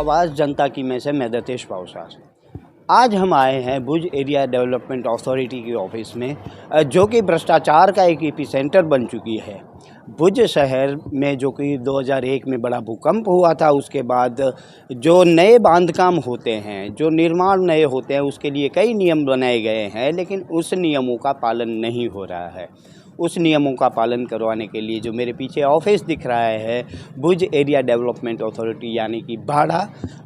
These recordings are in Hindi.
आवाज़ जनता की में से मैं दतेश पावसार। आज हम आए हैं भुज एरिया डेवलपमेंट अथॉरिटी के ऑफिस में, जो कि भ्रष्टाचार का एक एपिसेंटर बन चुकी है। भुज शहर में जो कि 2001 में बड़ा भूकंप हुआ था, उसके बाद जो नए बांधकाम होते हैं, जो निर्माण नए होते हैं, उसके लिए कई नियम बनाए गए हैं, लेकिन उस नियमों का पालन नहीं हो रहा है। उस नियमों का पालन करवाने के लिए जो मेरे पीछे ऑफिस दिख रहा है, भुज एरिया डेवलपमेंट अथॉरिटी यानी कि भाड़ा,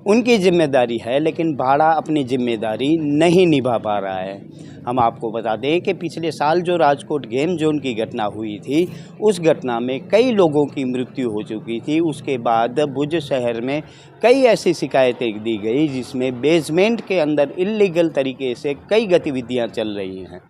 उनकी जिम्मेदारी है, लेकिन भाड़ा अपनी जिम्मेदारी नहीं निभा पा रहा है। हम आपको बता दें कि पिछले साल जो राजकोट गेम जोन की घटना हुई थी, उस घटना में कई लोगों की मृत्यु हो चुकी थी। उसके बाद भुज शहर में कई ऐसी शिकायतें दी गई जिसमें बेसमेंट के अंदर इल्लीगल तरीके से कई गतिविधियां चल रही हैं।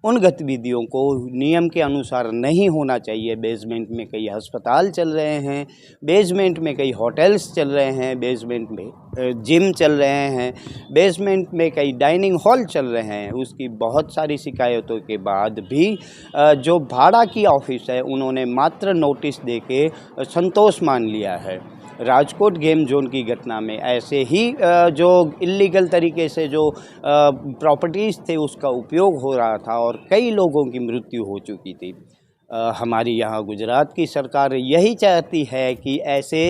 उन गतिविधियों को नियम के अनुसार नहीं होना चाहिए। बेसमेंट में कई अस्पताल चल रहे हैं, बेसमेंट में कई होटल्स चल रहे हैं, बेसमेंट में जिम चल रहे हैं, बेसमेंट में कई डाइनिंग हॉल चल रहे हैं। उसकी बहुत सारी शिकायतों के बाद भी जो भाड़ा की ऑफिस है, उन्होंने मात्र नोटिस देके संतोष मान लिया है। राजकोट गेम जोन की घटना में ऐसे ही जो इल्लीगल तरीके से जो प्रॉपर्टीज़ थे, उसका उपयोग हो रहा था और कई लोगों की मृत्यु हो चुकी थी। हमारी यहाँ गुजरात की सरकार यही चाहती है कि ऐसे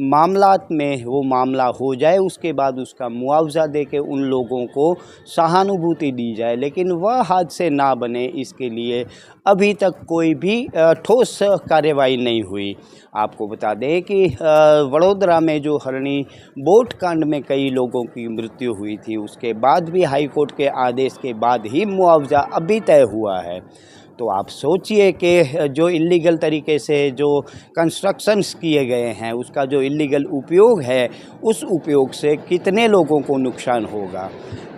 मामलात में वो मामला हो जाए, उसके बाद उसका मुआवजा देके उन लोगों को सहानुभूति दी जाए, लेकिन वह हादसे ना बने, इसके लिए अभी तक कोई भी ठोस कार्रवाई नहीं हुई। आपको बता दें कि वडोदरा में जो हरणी बोट कांड में कई लोगों की मृत्यु हुई थी, उसके बाद भी हाई कोर्ट के आदेश के बाद ही मुआवजा अभी तय हुआ है। तो आप सोचिए कि जो इल्लीगल तरीके से जो कंस्ट्रक्शंस किए गए हैं, उसका जो इल्लीगल उपयोग है, उस उपयोग से कितने लोगों को नुकसान होगा।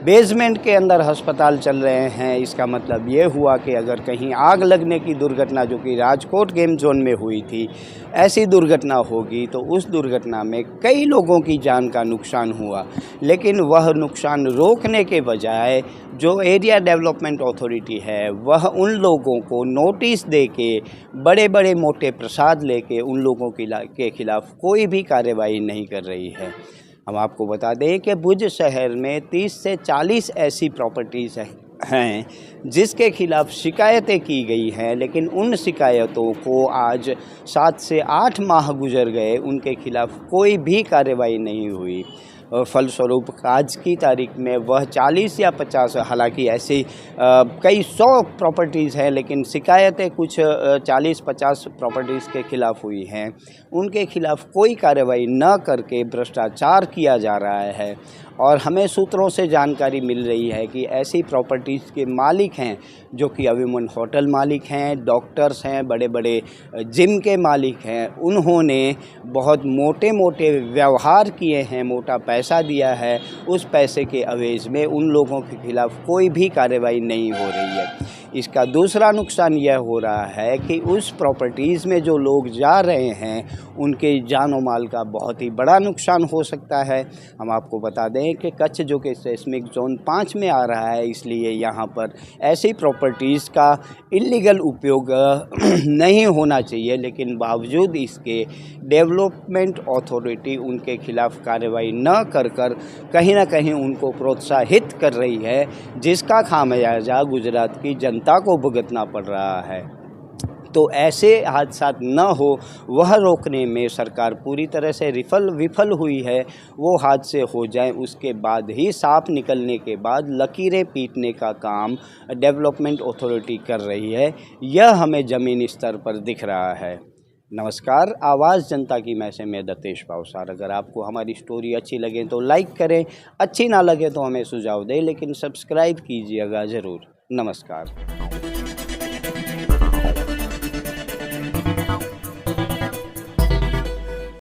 बेसमेंट के अंदर अस्पताल चल रहे हैं, इसका मतलब ये हुआ कि अगर कहीं आग लगने की दुर्घटना, जो कि राजकोट गेम जोन में हुई थी, ऐसी दुर्घटना होगी तो उस दुर्घटना में कई लोगों की जान का नुकसान हुआ। लेकिन वह नुकसान रोकने के बजाय जो एरिया डेवलपमेंट अथॉरिटी है, वह उन लोगों को नोटिस देके, बड़े बड़े मोटे प्रसाद लेके उन लोगों के खिलाफ कोई भी कार्रवाई नहीं कर रही है। हम आपको बता दें कि भुज शहर में 30 से 40 ऐसी प्रॉपर्टीज़ हैं जिसके खिलाफ शिकायतें की गई हैं, लेकिन उन शिकायतों को आज 7 से 8 माह गुजर गए, उनके खिलाफ कोई भी कार्रवाई नहीं हुई। फलस्वरूप आज की तारीख में वह 40 या 50, हालांकि ऐसी कई 100 प्रॉपर्टीज़ हैं, लेकिन शिकायतें कुछ 40-50 प्रॉपर्टीज़ के ख़िलाफ़ हुई हैं। उनके खिलाफ़ कोई कार्रवाई न करके भ्रष्टाचार किया जा रहा है। और हमें सूत्रों से जानकारी मिल रही है कि ऐसी प्रॉपर्टीज़ के मालिक हैं जो कि अभिमन होटल मालिक हैं, डॉक्टर्स हैं, बड़े बड़े जिम के मालिक हैं। उन्होंने बहुत मोटे मोटे व्यवहार किए हैं, मोटा पैसा दिया है। उस पैसे के एवज में उन लोगों के खिलाफ़ कोई भी कार्रवाई नहीं हो रही है। इसका दूसरा नुकसान यह हो रहा है कि उस प्रॉपर्टीज़ में जो लोग जा रहे हैं, उनके जान और माल का बहुत ही बड़ा नुकसान हो सकता है। हम आपको बता दें कि कच्छ जो कि सेस्मिक जोन 5 में आ रहा है, इसलिए यहाँ पर ऐसी प्रॉपर्टीज़ का इल्लीगल उपयोग नहीं होना चाहिए, लेकिन बावजूद इसके डेवलपमेंट अथॉरिटी उनके खिलाफ़ कार्रवाई न कर कहीं ना कहीं उनको प्रोत्साहित कर रही है, जिसका खामियाजा गुजरात की जनता को भुगतना पड़ रहा है। तो ऐसे हादसा न हो, वह रोकने में सरकार पूरी तरह से विफल हुई है। वो हादसे हो जाएं, उसके बाद ही सांप निकलने के बाद लकीरें पीटने का काम डेवलपमेंट अथॉरिटी कर रही है। यह हमें ज़मीनी स्तर पर दिख रहा है। नमस्कार, आवाज़ जनता की में से मैं दतेश पावसार। अगर आपको हमारी स्टोरी अच्छी लगे तो लाइक करें, अच्छी ना लगे तो हमें सुझाव दें, लेकिन सब्सक्राइब कीजिएगा ज़रूर। नमस्कार।